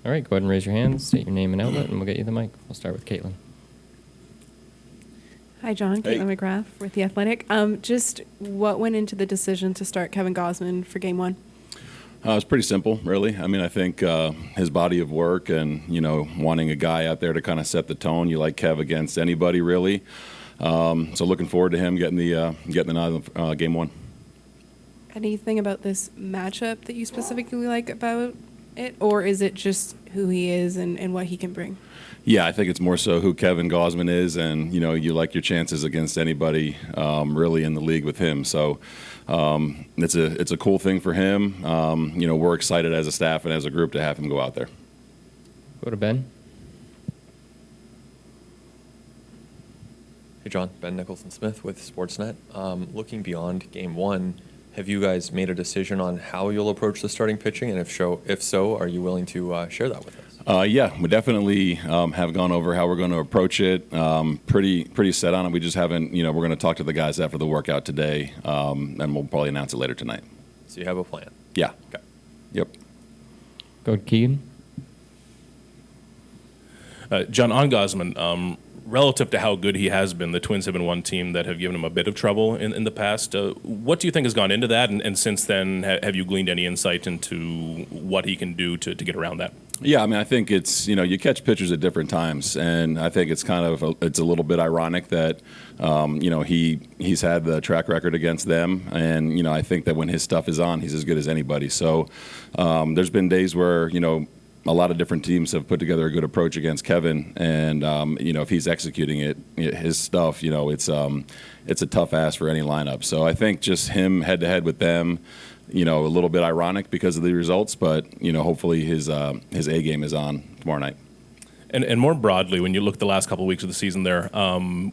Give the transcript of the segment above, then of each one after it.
All right, go ahead and raise your hand, state your name and outlet, and we'll get you the mic. We'll start with Caitlin. Hi, John. Hey. Caitlin McGrath with The Athletic. Just what went into the decision to start Kevin Gausman for Game 1? It's pretty simple, really. I mean, I think his body of work and, wanting a guy out there to kind of set the tone. You like Kev against anybody, really. So looking forward to him getting the nod of Game 1. Anything about this matchup that you specifically like about it, or is it just who he is and what he can bring? Yeah, I think it's more so who Kevin Gausman is, and you like your chances against anybody really in the league with him. So it's a cool thing for him. We're excited as a staff and as a group to have him go out there. Go to Ben. Hey, John. Ben Nicholson-Smith with Sportsnet. Looking beyond Game 1, have you guys made a decision on how you'll approach the starting pitching? And if so, are you willing to share that with us? Yeah, we definitely have gone over how we're going to approach it. Pretty set on it. We just haven't, we're going to talk to the guys after the workout today, and we'll probably announce it later tonight. So you have a plan? Yeah. Okay. Yep. Go to Keegan. John, on Gausman, relative to how good he has been, the Twins have been one team that have given him a bit of trouble in the past. What do you think has gone into that? And since then, have you gleaned any insight into what he can do to get around that? Yeah, I mean, I think it's, you catch pitchers at different times, and I think it's kind of, it's a little bit ironic that, he's had the track record against them, and, I think that when his stuff is on, he's as good as anybody. So there's been days where, a lot of different teams have put together a good approach against Kevin, and if he's executing it, his stuff, it's a tough ask for any lineup. So I think just him head to head with them, a little bit ironic because of the results, but hopefully his A game is on tomorrow night. And more broadly, when you look at the last couple of weeks of the season there,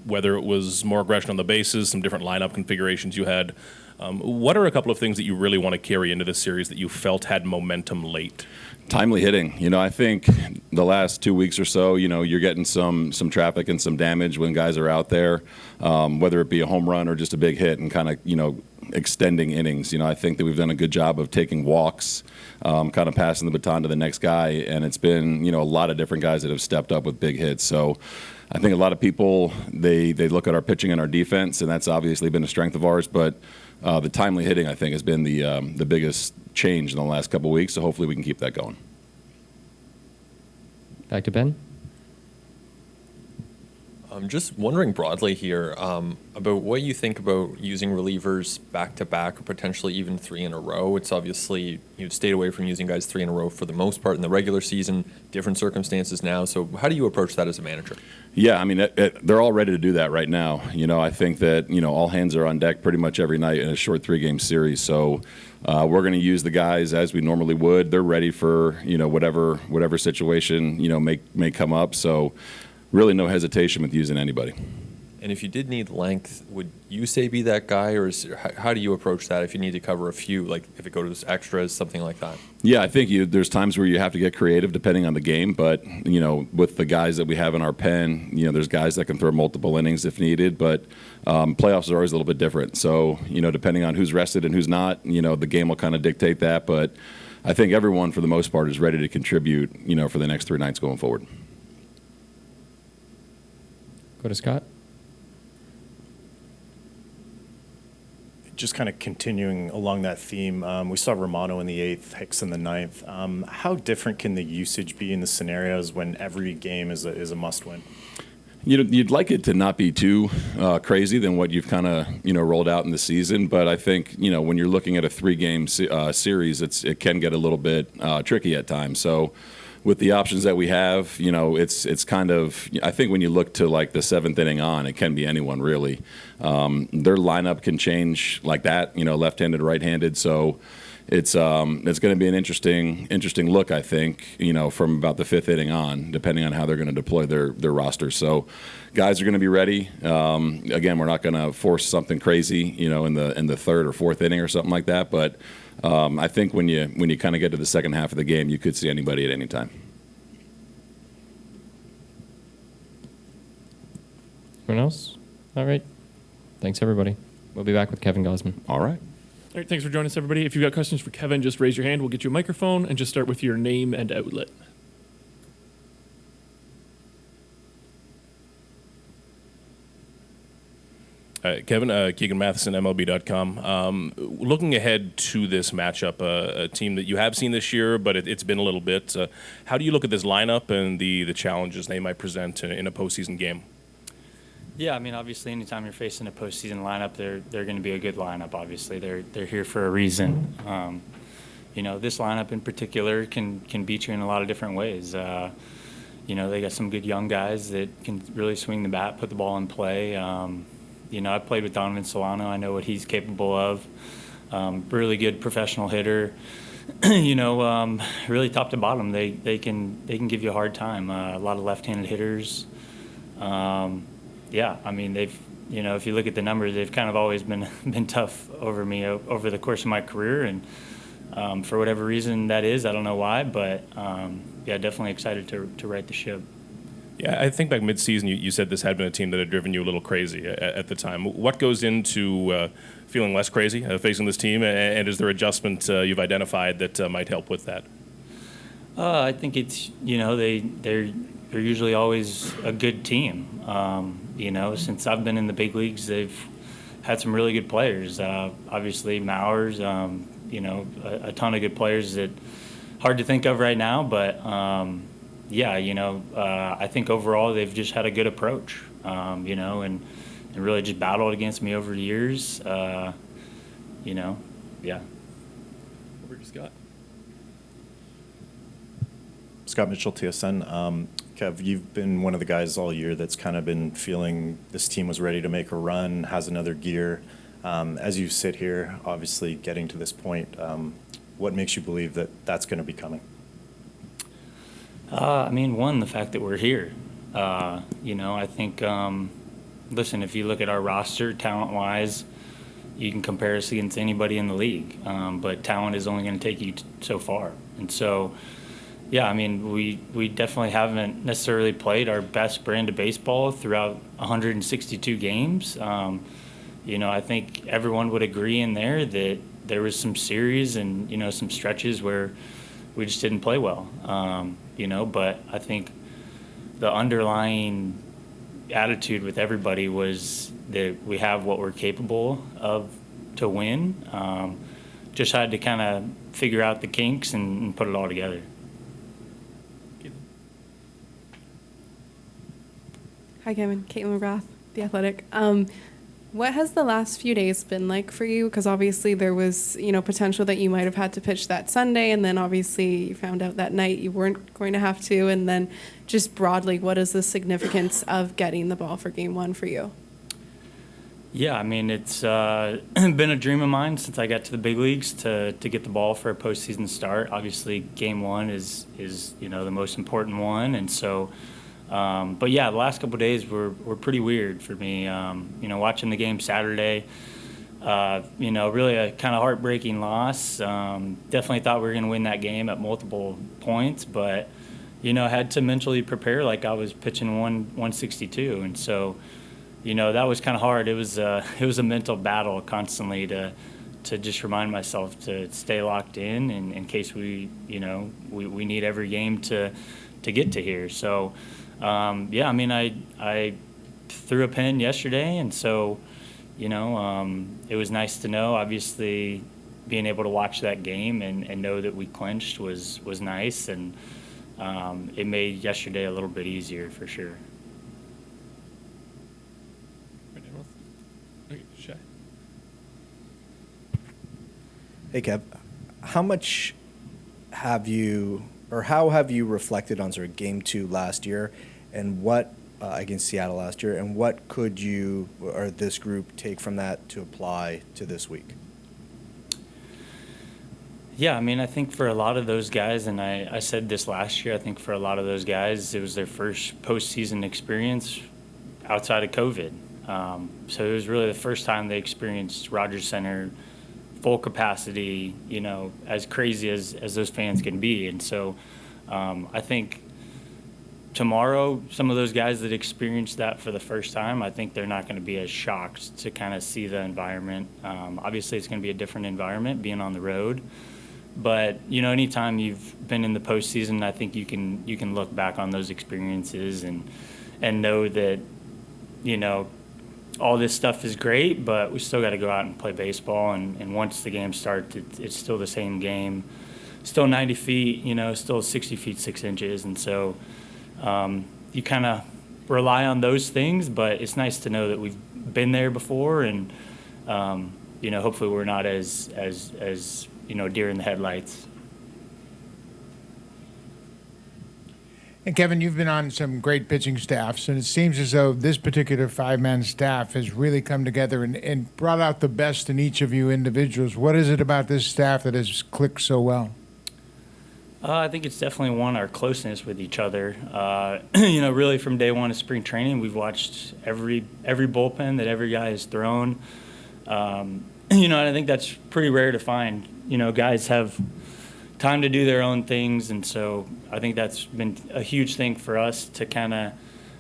whether it was more aggression on the bases, some different lineup configurations you had, what are a couple of things that you really want to carry into this series that you felt had momentum late? Timely hitting. I think the last 2 weeks or so, you're getting some traffic and some damage when guys are out there, whether it be a home run or just a big hit and kind of, extending innings. I think that we've done a good job of taking walks, kind of passing the baton to the next guy, and it's been, a lot of different guys that have stepped up with big hits. So I think a lot of people, they look at our pitching and our defense, and that's obviously been a strength of ours, but the timely hitting, I think, has been the biggest change in the last couple of weeks, so hopefully we can keep that going. Back to Ben. I'm just wondering broadly here about what you think about using relievers back-to-back or potentially even 3 in a row. It's obviously you've stayed away from using guys 3 in a row for the most part in the regular season, different circumstances now. So how do you approach that as a manager? Yeah, I mean, they're all ready to do that right now. I think that, all hands are on deck pretty much every night in a short 3-game series. So we're going to use the guys as we normally would. They're ready for, whatever situation, may come up. So really no hesitation with using anybody. And if you did need length, would you say be that guy, or how do you approach that if you need to cover a few, like if it goes extras, something like that? Yeah, I think there's times where you have to get creative depending on the game, but, with the guys that we have in our pen, there's guys that can throw multiple innings if needed, but playoffs are always a little bit different. So, depending on who's rested and who's not, the game will kind of dictate that, but I think everyone, for the most part, is ready to contribute, for the next 3 nights going forward. Go to Scott. Just kind of continuing along that theme, we saw Romano in the 8th, Hicks in the 9th. How different can the usage be in the scenarios when every game is a must-win? You'd like it to not be too crazy than what you've kind of rolled out in the season, but I think when you're looking at a 3-game series, it can get a little bit tricky at times. So with the options that we have, it's kind of, I think when you look to like the 7th inning on, it can be anyone really. Their lineup can change like that, left-handed, right-handed. So it's going to be an interesting look, I think, from about the 5th inning on, depending on how they're going to deploy their roster. So guys are going to be ready. Again, we're not going to force something crazy, in the 3rd or 4th inning or something like that, but I think when you kind of get to the second half of the game, you could see anybody at any time. Anyone else? All right. Thanks, everybody. We'll be back with Kevin Gausman. All right. All right, thanks for joining us, everybody. If you've got questions for Kevin, just raise your hand. We'll get you a microphone and just start with your name and outlet. Kevin, Keegan Matheson, MLB.com. Looking ahead to this matchup, a team that you have seen this year, but it's been a little bit. How do you look at this lineup and the challenges they might present in a postseason game? Yeah, I mean, obviously, anytime you're facing a postseason lineup, they're going to be a good lineup. Obviously, they're here for a reason. This lineup in particular can beat you in a lot of different ways. They got some good young guys that can really swing the bat, put the ball in play. I played with Donovan Solano. I know what he's capable of. Really good professional hitter. Really top to bottom, they can give you a hard time. A lot of left-handed hitters. They've if you look at the numbers, they've kind of always been tough over me over the course of my career, and for whatever reason that is, I don't know why, but definitely excited to right the ship. Yeah, I think back mid-season, you said this had been a team that had driven you a little crazy at the time. What goes into feeling less crazy facing this team, and is there adjustment you've identified that might help with that? I think it's they're usually always a good team. Since I've been in the big leagues, they've had some really good players. Obviously, Mowers, a ton of good players that hard to think of right now, but I think overall they've just had a good approach, and really just battled against me over the years. Over to Scott. Scott Mitchell, TSN. Kev, you've been one of the guys all year that's kind of been feeling this team was ready to make a run, has another gear. As you sit here, obviously getting to this point, what makes you believe that that's going to be coming? One, the fact that we're here. I think, listen, if you look at our roster, talent-wise, you can compare us against anybody in the league. But talent is only going to take you so far. And so, we definitely haven't necessarily played our best brand of baseball throughout 162 games. I think everyone would agree in there that there was some series and, some stretches where we just didn't play well. But I think the underlying attitude with everybody was that we have what we're capable of to win. Just had to kind of figure out the kinks and put it all together. Hi, Kevin. Caitlin McGrath, The Athletic. What has the last few days been like for you? Because obviously there was, potential that you might have had to pitch that Sunday, and then obviously you found out that night you weren't going to have to. And then just broadly, what is the significance of getting the ball for Game 1 for you? Yeah, it's been a dream of mine since I got to the big leagues to get the ball for a postseason start. Obviously, Game 1 is the most important one, and so. The last couple of days were pretty weird for me. Watching the game Saturday, really a kind of heartbreaking loss. Definitely thought we were going to win that game at multiple points, but had to mentally prepare like I was pitching 162, and so that was kind of hard. It was a mental battle constantly to just remind myself to stay locked in case we need every game to get to here. So. I threw a pin yesterday, and so, it was nice to know. Obviously, being able to watch that game and know that we clinched was nice, and it made yesterday a little bit easier for sure. Hey, Kev, how have you reflected on sort of Game 2 last year, and what against Seattle last year, and what could you or this group take from that to apply to this week? Yeah, I think for a lot of those guys, and I said this last year, I think for a lot of those guys, it was their first postseason experience outside of COVID. So it was really the first time they experienced Rogers Center full capacity, as crazy as those fans can be. And so I think tomorrow, some of those guys that experienced that for the first time, I think they're not going to be as shocked to kind of see the environment. Obviously, it's going to be a different environment being on the road. But, anytime you've been in the postseason, I think you can look back on those experiences and know that, all this stuff is great, but we still got to go out and play baseball. And once the game starts, it's still the same game, still 90 feet, still 60 feet 6 inches. And so you kind of rely on those things, but it's nice to know that we've been there before, and hopefully we're not as deer in the headlights. And Kevin, you've been on some great pitching staffs, and it seems as though this particular five-man staff has really come together and brought out the best in each of you individuals. What is it about this staff that has clicked so well? I think it's definitely our closeness with each other. Really from day one of spring training, we've watched every bullpen that every guy has thrown. And I think that's pretty rare to find. Guys have time to do their own things, and so I think that's been a huge thing for us to kind of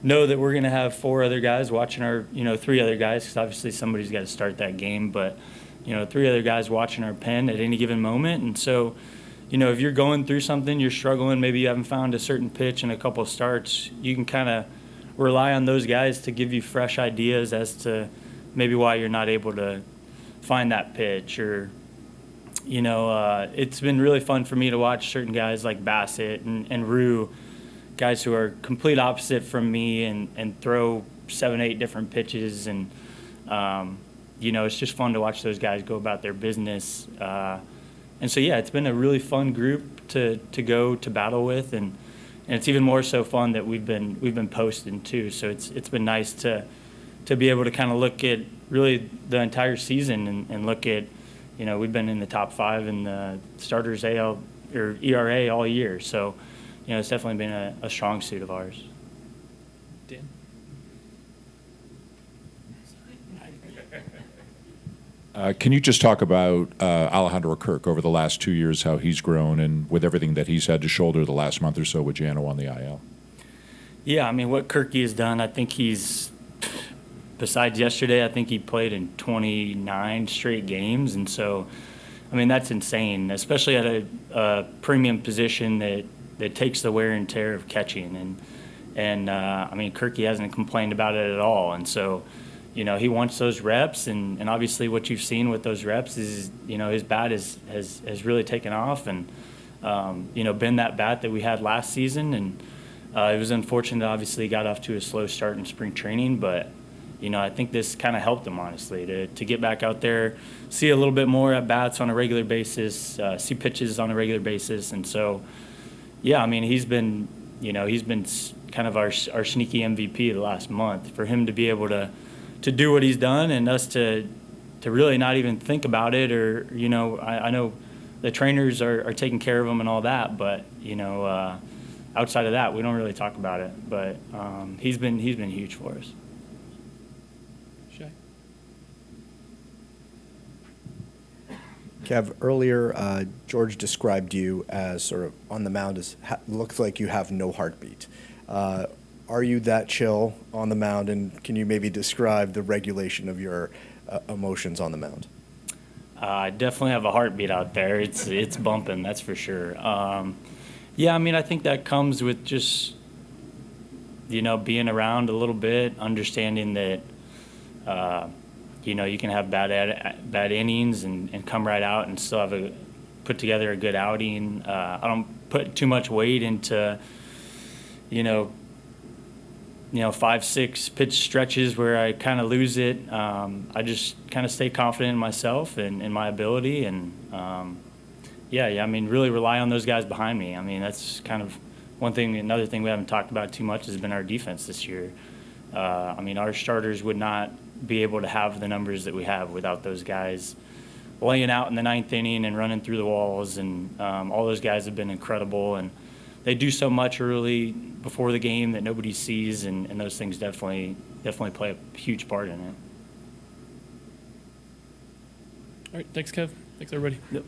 know that we're going to have 4 other guys watching our, 3 other guys, because obviously somebody's got to start that game, but 3 other guys watching our pen at any given moment. And so if you're going through something, you're struggling, maybe you haven't found a certain pitch in a couple of starts, you can kind of rely on those guys to give you fresh ideas as to maybe why you're not able to find that pitch. Or it's been really fun for me to watch certain guys like Bassett and Rue, guys who are complete opposite from me and throw 7-8 different pitches. And, it's just fun to watch those guys go about their business. And so, it's been a really fun group to go to battle with. And it's even more so fun that we've been posting too. So it's been nice to be able to kind of look at really the entire season and look at, we've been in the top 5 in the starters AL or ERA all year. So, it's definitely been a strong suit of ours. Dan? Can you just talk about Alejandro Kirk over the last 2 years, how he's grown, and with everything that he's had to shoulder the last month or so with Jano on the IL? Yeah, what Kirky has done, I think he's, besides yesterday, I think he played in 29 straight games. And so, that's insane, especially at a premium position that takes the wear and tear of catching. And Kirky hasn't complained about it at all. And so, he wants those reps, and obviously what you've seen with those reps is, his bat has really taken off, and, been that bat that we had last season. And it was unfortunate, obviously, he got off to a slow start in spring training, but, I think this kind of helped him, honestly, to get back out there, see a little bit more at bats on a regular basis, see pitches on a regular basis. And so, he's been kind of our sneaky MVP the last month. For him to be able to do what he's done, and us to really not even think about it, or I know the trainers are taking care of him and all that, but outside of that we don't really talk about it. But he's been huge for us. Shay? Kev, earlier George described you as sort of on the mound as looks like you have no heartbeat. Are you that chill on the mound, and can you maybe describe the regulation of your emotions on the mound? I definitely have a heartbeat out there. It's bumping, that's for sure. I think that comes with just being around a little bit, understanding that you can have bad innings and come right out and still put together a good outing. I don't put too much weight into 5-6 pitch stretches where I kind of lose it. I just kind of stay confident in myself and in my ability, and really rely on those guys behind me. That's kind of one thing. Another thing we haven't talked about too much has been our defense this year. Our starters would not be able to have the numbers that we have without those guys laying out in the 9th inning and running through the walls, and all those guys have been incredible, and they do so much early before the game that nobody sees, and those things definitely play a huge part in it. All right, thanks, Kev. Thanks, everybody. Yep.